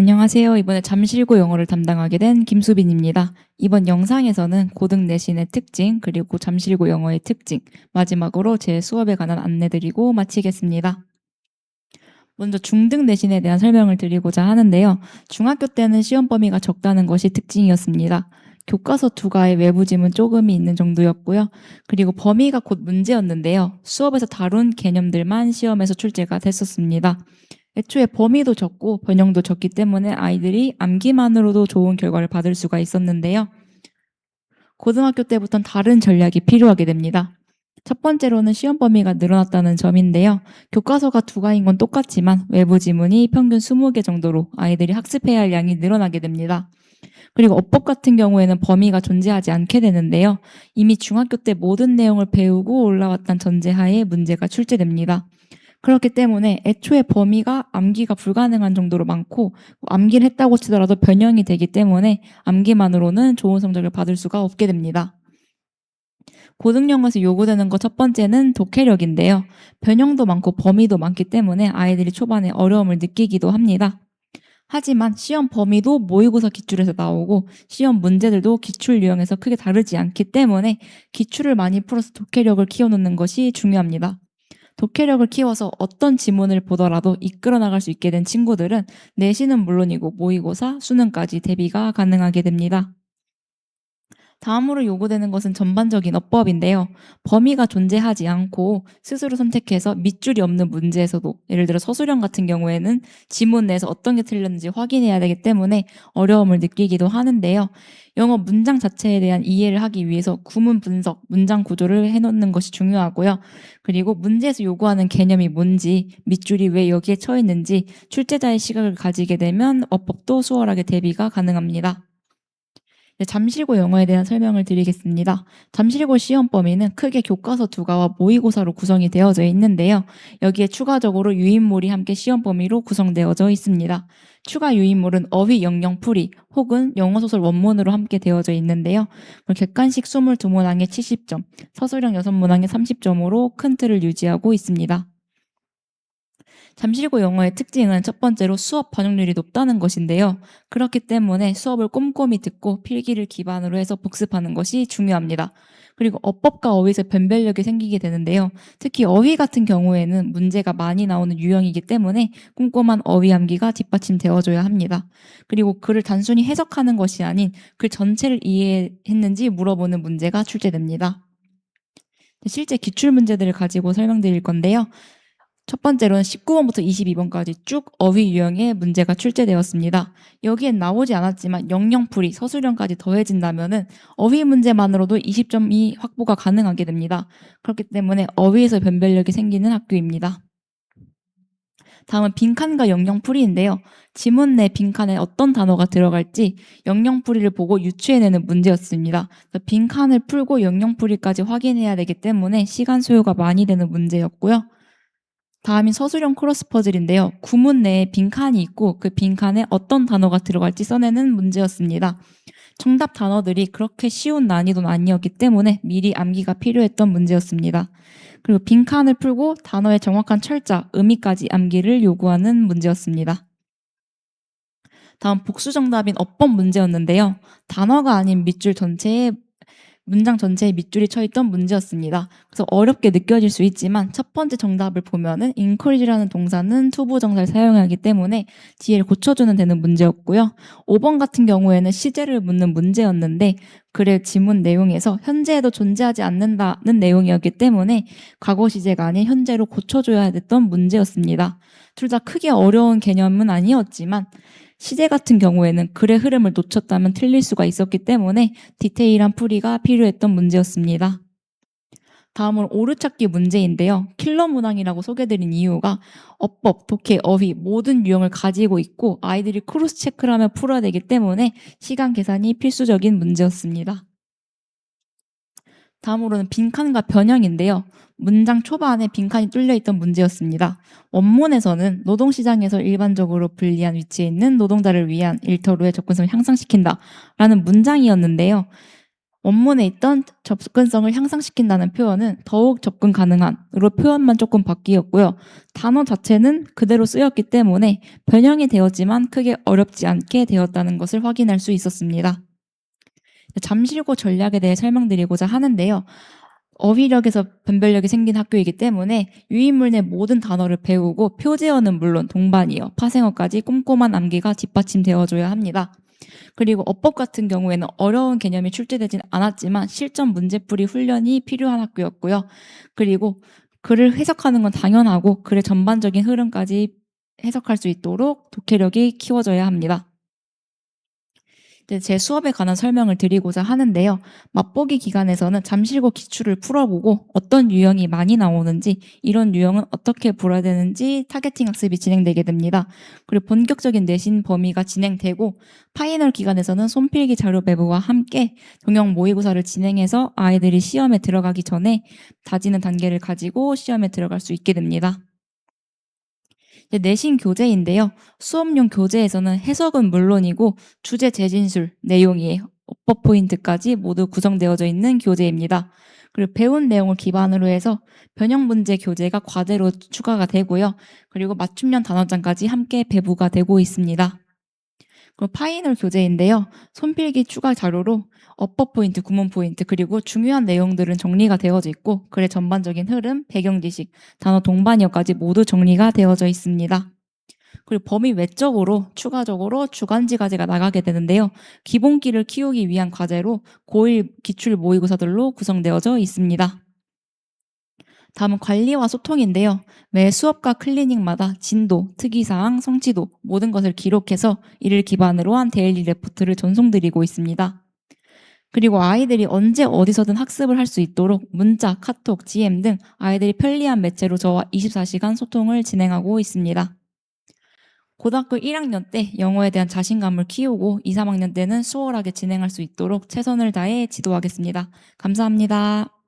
안녕하세요. 이번에 잠실고 영어를 담당하게 된 김수빈입니다. 이번 영상에서는 고등 내신의 특징, 그리고 잠실고 영어의 특징, 마지막으로 제 수업에 관한 안내드리고 마치겠습니다. 먼저 중등 내신에 대한 설명을 드리고자 하는데요. 중학교 때는 시험 범위가 적다는 것이 특징이었습니다. 교과서 2과의 외부 지문 조금이 있는 정도였고요. 그리고 범위가 곧 문제였는데요. 수업에서 다룬 개념들만 시험에서 출제가 됐었습니다. 애초에 범위도 적고 변형도 적기 때문에 아이들이 암기만으로도 좋은 결과를 받을 수가 있었는데요. 고등학교 때부터는 다른 전략이 필요하게 됩니다. 첫 번째로는 시험 범위가 늘어났다는 점인데요. 교과서가 2과인 건 똑같지만 외부 지문이 평균 20개 정도로 아이들이 학습해야 할 양이 늘어나게 됩니다. 그리고 어법 같은 경우에는 범위가 존재하지 않게 되는데요. 이미 중학교 때 모든 내용을 배우고 올라왔다는 전제하에 문제가 출제됩니다. 그렇기 때문에 애초에 범위가 암기가 불가능한 정도로 많고 암기를 했다고 치더라도 변형이 되기 때문에 암기만으로는 좋은 성적을 받을 수가 없게 됩니다. 고등영어에서 요구되는 것 첫 번째는 독해력인데요. 변형도 많고 범위도 많기 때문에 아이들이 초반에 어려움을 느끼기도 합니다. 하지만 시험 범위도 모의고사 기출에서 나오고 시험 문제들도 기출 유형에서 크게 다르지 않기 때문에 기출을 많이 풀어서 독해력을 키워놓는 것이 중요합니다. 독해력을 키워서 어떤 지문을 보더라도 이끌어 나갈 수 있게 된 친구들은 내신은 물론이고 모의고사, 수능까지 대비가 가능하게 됩니다. 다음으로 요구되는 것은 전반적인 어법인데요. 범위가 존재하지 않고 스스로 선택해서 밑줄이 없는 문제에서도 예를 들어 서술형 같은 경우에는 지문 내에서 어떤 게 틀렸는지 확인해야 되기 때문에 어려움을 느끼기도 하는데요. 영어 문장 자체에 대한 이해를 하기 위해서 구문 분석, 문장 구조를 해놓는 것이 중요하고요. 그리고 문제에서 요구하는 개념이 뭔지, 밑줄이 왜 여기에 처해 있는지 출제자의 시각을 가지게 되면 어법도 수월하게 대비가 가능합니다. 잠실고 영어에 대한 설명을 드리겠습니다. 잠실고 시험 범위는 크게 교과서 2과와 모의고사로 구성이 되어져 있는데요. 여기에 추가적으로 유인물이 함께 시험 범위로 구성되어져 있습니다. 추가 유인물은 어휘 영영 풀이 혹은 영어소설 원문으로 함께 되어져 있는데요. 객관식 22문항에 70점, 서술형 6문항에 30점으로 큰 틀을 유지하고 있습니다. 잠실고 영어의 특징은 첫 번째로 수업 반영률이 높다는 것인데요. 그렇기 때문에 수업을 꼼꼼히 듣고 필기를 기반으로 해서 복습하는 것이 중요합니다. 그리고 어법과 어휘에서 변별력이 생기게 되는데요. 특히 어휘 같은 경우에는 문제가 많이 나오는 유형이기 때문에 꼼꼼한 어휘 암기가 뒷받침되어줘야 합니다. 그리고 글을 단순히 해석하는 것이 아닌 글 전체를 이해했는지 물어보는 문제가 출제됩니다. 실제 기출 문제들을 가지고 설명드릴 건데요. 첫 번째로는 19번부터 22번까지 쭉 어휘 유형의 문제가 출제되었습니다. 여기엔 나오지 않았지만 영영풀이, 서술형까지 더해진다면은 어휘 문제만으로도 20점이 확보가 가능하게 됩니다. 그렇기 때문에 어휘에서 변별력이 생기는 학교입니다. 다음은 빈칸과 영영풀이인데요. 지문 내 빈칸에 어떤 단어가 들어갈지 영영풀이를 보고 유추해내는 문제였습니다. 빈칸을 풀고 영영풀이까지 확인해야 되기 때문에 시간 소요가 많이 되는 문제였고요. 다음인 서술형 크로스 퍼즐인데요. 구문 내에 빈칸이 있고 그 빈칸에 어떤 단어가 들어갈지 써내는 문제였습니다. 정답 단어들이 그렇게 쉬운 난이도는 아니었기 때문에 미리 암기가 필요했던 문제였습니다. 그리고 빈칸을 풀고 단어의 정확한 철자, 의미까지 암기를 요구하는 문제였습니다. 다음 복수 정답인 어법 문제였는데요. 단어가 아닌 밑줄 전체에 문장 전체에 밑줄이 쳐 있던 문제였습니다. 그래서 어렵게 느껴질 수 있지만 첫 번째 정답을 보면은 encourage라는 동사는 투부정사를 사용하기 때문에 뒤에를 고쳐주는 되는 문제였고요. 5번 같은 경우에는 시제를 묻는 문제였는데 글의 지문 내용에서 현재에도 존재하지 않는다는 내용이었기 때문에 과거 시제가 아닌 현재로 고쳐줘야 됐던 문제였습니다. 둘 다 크게 어려운 개념은 아니었지만 시제 같은 경우에는 글의 흐름을 놓쳤다면 틀릴 수가 있었기 때문에 디테일한 풀이가 필요했던 문제였습니다. 다음은 오류찾기 문제인데요. 킬러 문항이라고 소개드린 이유가 어법, 독해, 어휘 모든 유형을 가지고 있고 아이들이 크로스 체크를 하며 풀어야 되기 때문에 시간 계산이 필수적인 문제였습니다. 다음으로는 빈칸과 변형인데요. 문장 초반에 빈칸이 뚫려 있던 문제였습니다. 원문에서는 노동시장에서 일반적으로 불리한 위치에 있는 노동자를 위한 일터로의 접근성을 향상시킨다 라는 문장이었는데요. 원문에 있던 접근성을 향상시킨다는 표현은 더욱 접근 가능한으로 표현만 조금 바뀌었고요. 단어 자체는 그대로 쓰였기 때문에 변형이 되었지만 크게 어렵지 않게 되었다는 것을 확인할 수 있었습니다. 잠실고 전략에 대해 설명드리고자 하는데요. 어휘력에서 변별력이 생긴 학교이기 때문에 유인물 내 모든 단어를 배우고 표제어는 물론 동반이어, 파생어까지 꼼꼼한 암기가 뒷받침되어줘야 합니다. 그리고 어법 같은 경우에는 어려운 개념이 출제되진 않았지만 실전 문제풀이 훈련이 필요한 학교였고요. 그리고 글을 해석하는 건 당연하고 글의 전반적인 흐름까지 해석할 수 있도록 독해력이 키워져야 합니다. 제 수업에 관한 설명을 드리고자 하는데요. 맛보기 기간에서는 잠실고 기출을 풀어보고 어떤 유형이 많이 나오는지, 이런 유형은 어떻게 풀어야 되는지 타겟팅 학습이 진행되게 됩니다. 그리고 본격적인 내신 범위가 진행되고 파이널 기간에서는 손필기 자료 배부와 함께 동형 모의고사를 진행해서 아이들이 시험에 들어가기 전에 다지는 단계를 가지고 시험에 들어갈 수 있게 됩니다. 내신 교재인데요. 수업용 교재에서는 해석은 물론이고 주제 재진술, 내용이 어법 포인트까지 모두 구성되어져 있는 교재입니다. 그리고 배운 내용을 기반으로 해서 변형 문제 교재가 과제로 추가가 되고요. 그리고 맞춤형 단원장까지 함께 배부가 되고 있습니다. 그리고 파이널 교재인데요. 손필기 추가 자료로 어법 포인트, 구문 포인트, 그리고 중요한 내용들은 정리가 되어져 있고 글의 전반적인 흐름, 배경 지식, 단어 동반어까지 모두 정리가 되어져 있습니다. 그리고 범위 외적으로 추가적으로 주간지 과제가 나가게 되는데요. 기본기를 키우기 위한 과제로 고1 기출 모의고사들로 구성되어져 있습니다. 다음은 관리와 소통인데요. 매 수업과 클리닉마다 진도, 특이사항, 성취도 모든 것을 기록해서 이를 기반으로 한 데일리 레포트를 전송드리고 있습니다. 그리고 아이들이 언제 어디서든 학습을 할 수 있도록 문자, 카톡, GM 등 아이들이 편리한 매체로 저와 24시간 소통을 진행하고 있습니다. 고등학교 1학년 때 영어에 대한 자신감을 키우고 2, 3학년 때는 수월하게 진행할 수 있도록 최선을 다해 지도하겠습니다. 감사합니다.